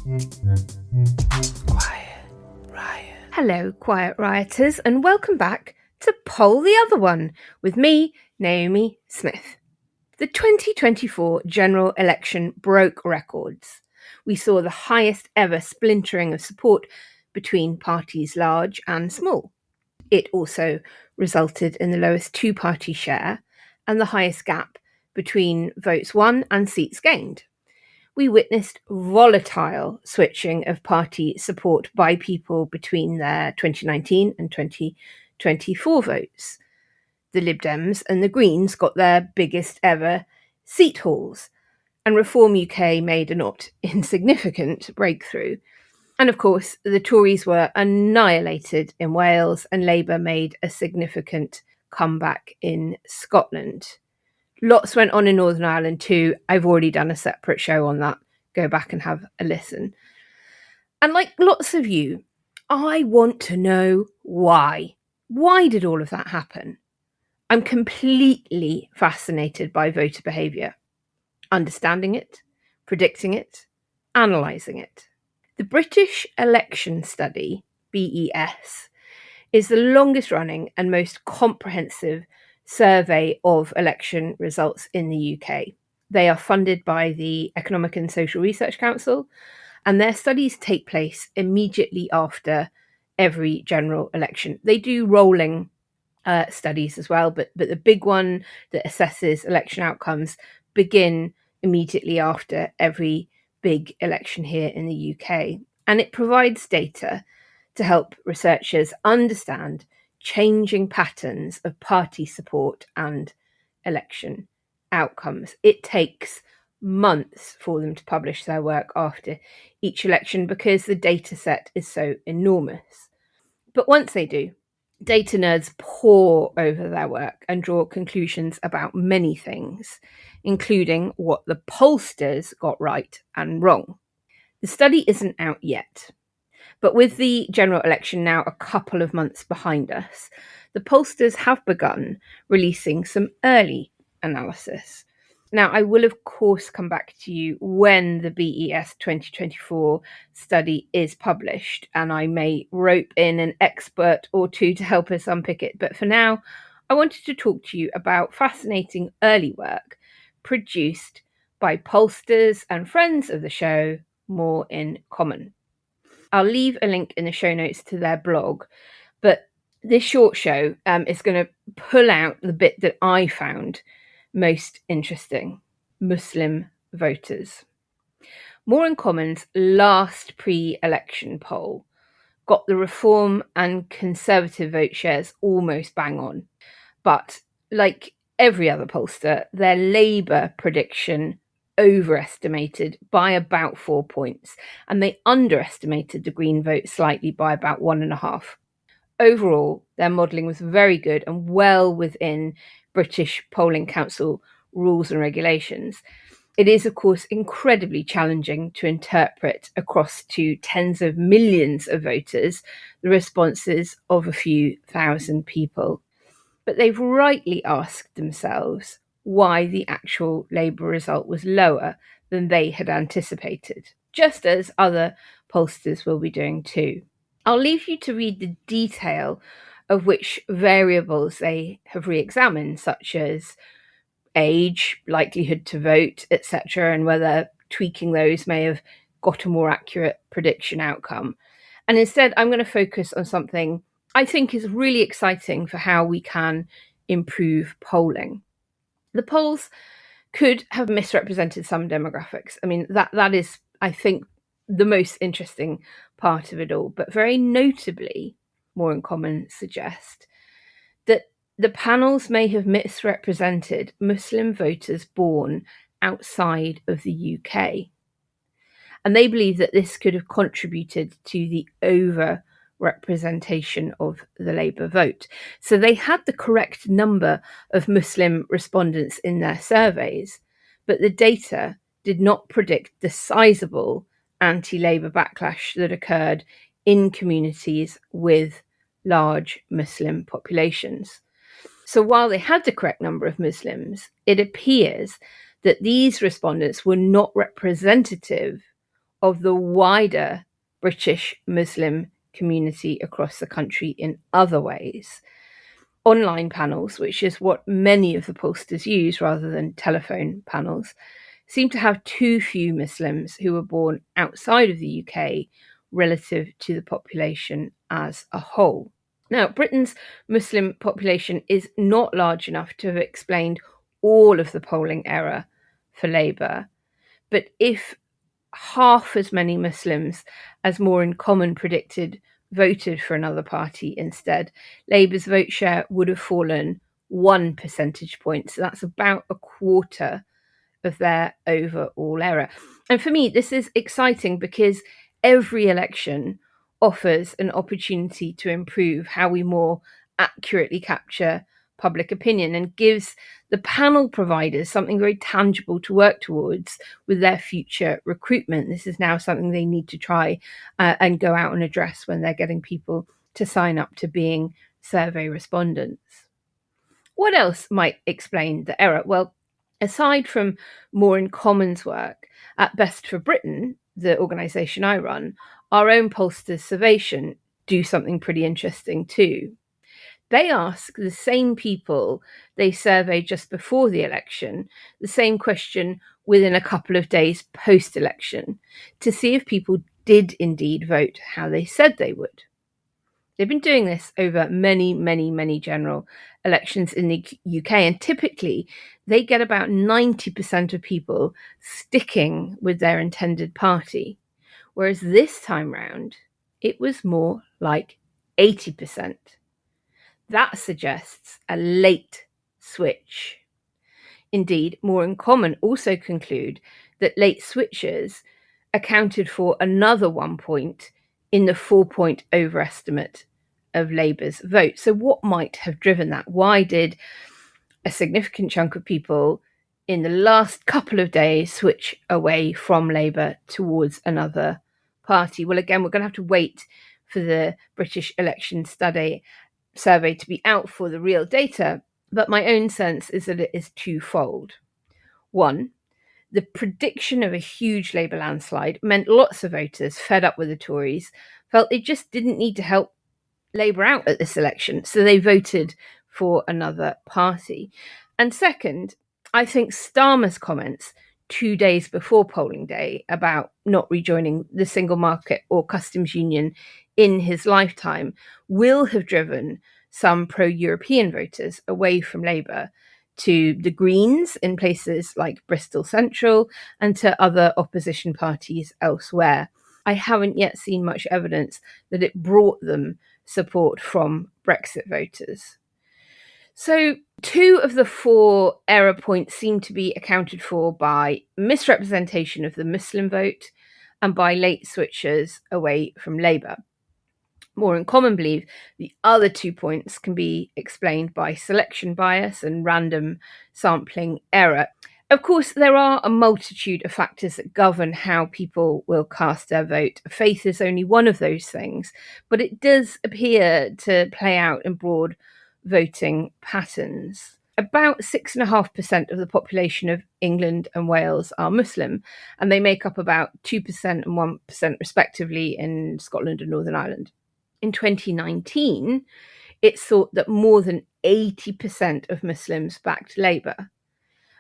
Quiet Riot. Hello, Quiet Rioters, and welcome back to Poll the Other One with me, Naomi Smith. The 2024 general election broke records. We saw the highest ever splintering of support between parties large and small. It also resulted in the lowest two-party share and the highest gap between votes won and seats gained. We witnessed volatile switching of party support by people between their 2019 and 2024 votes. The Lib Dems and the Greens got their biggest ever seat hauls, and Reform UK made a not insignificant breakthrough. And of course, the Tories were annihilated in Wales, and Labour made a significant comeback in Scotland. Lots went on in Northern Ireland too. I've already done a separate show on that. Go back and have a listen. And like lots of you, I want to know why. Why did all of that happen? I'm completely fascinated by voter behaviour, understanding it, predicting it, analysing it. The British Election Study, BES, is the longest running and most comprehensive survey of election results in the UK. They are funded by the Economic and Social Research Council, and their studies take place immediately after every general election. They do rolling studies as well, but the big one that assesses election outcomes begin immediately after every big election here in the UK. And it provides data to help researchers understand changing patterns of party support and election outcomes. It takes months for them to publish their work after each election because the data set is so enormous. But once they do, data nerds pore over their work and draw conclusions about many things, including what the pollsters got right and wrong. The study isn't out yet, but with the general election now a couple of months behind us, the pollsters have begun releasing some early analysis. Now, I will, of course, come back to you when the BES 2024 study is published, and I may rope in an expert or two to help us unpick it. But for now, I wanted to talk to you about fascinating early work produced by pollsters and friends of the show, More in Common. I'll leave a link in the show notes to their blog, but this short show is going to pull out the bit that I found most interesting: Muslim voters. More in Common's last pre-election poll got the Reform and Conservative vote shares almost bang on. But like every other pollster, their Labour prediction overestimated by about 4 points, and they underestimated the Green vote slightly by about 1.5. Overall, their modelling was very good and well within British Polling Council rules and regulations. It is, of course, incredibly challenging to interpret across to tens of millions of voters the responses of a few thousand people. But they've rightly asked themselves why the actual Labour result was lower than they had anticipated, just as other pollsters will be doing too. I'll leave you to read the detail of which variables they have re-examined, such as age, likelihood to vote, etc., and whether tweaking those may have got a more accurate prediction outcome. And instead, I'm going to focus on something I think is really exciting for how we can improve polling. The polls could have misrepresented some demographics. I mean, that is, I think, the most interesting part of it all. But very notably, More in Common suggest that the panels may have misrepresented Muslim voters born outside of the UK. And they believe that this could have contributed to the over-representation of the Labour vote. So they had the correct number of Muslim respondents in their surveys, but the data did not predict the sizable anti-Labour backlash that occurred in communities with large Muslim populations. So while they had the correct number of Muslims, it appears that these respondents were not representative of the wider British Muslim community across the country in other ways. Online panels, which is what many of the pollsters use rather than telephone panels, seem to have too few Muslims who were born outside of the UK relative to the population as a whole. Now, Britain's Muslim population is not large enough to have explained all of the polling error for Labour, but if half as many Muslims as More in Common predicted voted for another party instead, Labour's vote share would have fallen 1 percentage point. So that's about a quarter of their overall error. And for me, this is exciting because every election offers an opportunity to improve how we more accurately capture public opinion and gives the panel providers something very tangible to work towards with their future recruitment. This is now something they need to try and go out and address when they're getting people to sign up to being survey respondents. What else might explain the error? Well, aside from More in Common's work, at Best for Britain, the organisation I run, our own Pollsters Survation do something pretty interesting too. They ask the same people they surveyed just before the election the same question within a couple of days post-election to see if people did indeed vote how they said they would. They've been doing this over many general elections in the UK, and typically they get about 90% of people sticking with their intended party, whereas this time round it was more like 80%. That suggests a late switch. Indeed, More in Common also conclude that late switchers accounted for another 1 point in the 4-point overestimate of Labour's vote. So what might have driven that? Why did a significant chunk of people in the last couple of days switch away from Labour towards another party? Well, again, we're going to have to wait for the British Election Study survey to be out for the real data, but my own sense is that it is twofold. One, the prediction of a huge Labour landslide meant lots of voters fed up with the Tories felt they just didn't need to help Labour out at this election, so they voted for another party. And second, I think Starmer's comments 2 days before polling day about not rejoining the single market or customs union in his lifetime will have driven some pro-European voters away from Labour to the Greens in places like Bristol Central and to other opposition parties elsewhere. I haven't yet seen much evidence that it brought them support from Brexit voters. So 2 of the 4 error points seem to be accounted for by misrepresentation of the Muslim vote and by late switchers away from Labour. More in Common believe the other 2 points can be explained by selection bias and random sampling error. Of course, there are a multitude of factors that govern how people will cast their vote. Faith is only one of those things, but it does appear to play out in broad voting patterns. About 6.5% of the population of England and Wales are Muslim, and they make up about 2% and 1% respectively in Scotland and Northern Ireland. In 2019, it's thought that more than 80% of Muslims backed Labour.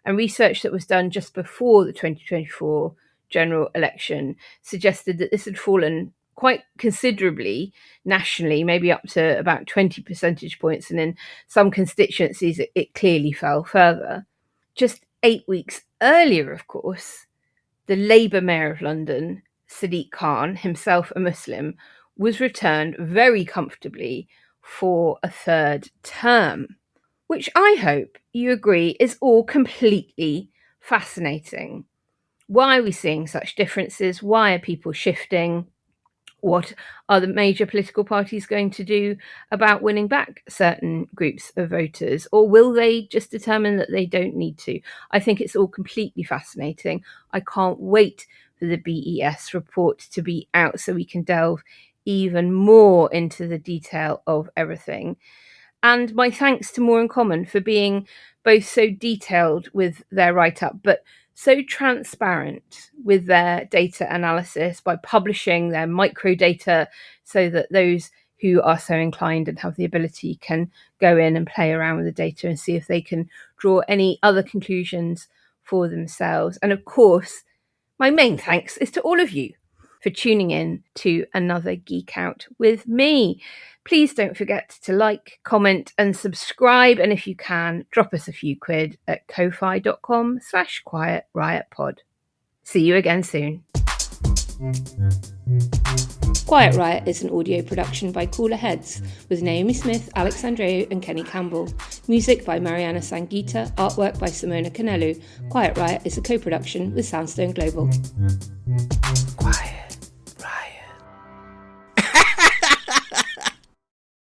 And research that was done just before the 2024 general election suggested that this had fallen quite considerably nationally, maybe up to about 20 percentage points. And in some constituencies, it clearly fell further. Just 8 weeks earlier, of course, the Labour Mayor of London, Sadiq Khan, himself a Muslim, was returned very comfortably for a 3rd term, which I hope you agree is all completely fascinating. Why are we seeing such differences? Why are people shifting? What are the major political parties going to do about winning back certain groups of voters? Or will they just determine that they don't need to? I think it's all completely fascinating. I can't wait for the BES report to be out so we can delve even more into the detail of everything. And my thanks to More in Common for being both so detailed with their write-up, but so transparent with their data analysis by publishing their microdata so that those who are so inclined and have the ability can go in and play around with the data and see if they can draw any other conclusions for themselves. And of course, my main thanks is to all of you for tuning in to another Geek Out with me. Please don't forget to like, comment and subscribe. And if you can, drop us a few quid at ko-fi.com/QuietRiotPod. See you again soon. Quiet Riot is an audio production by Cooler Heads with Naomi Smith, Alex Andreou and Kenny Campbell. Music by Mariana Sangita, artwork by Simona Canelu. Quiet Riot is a co-production with Sandstone Global. Quiet.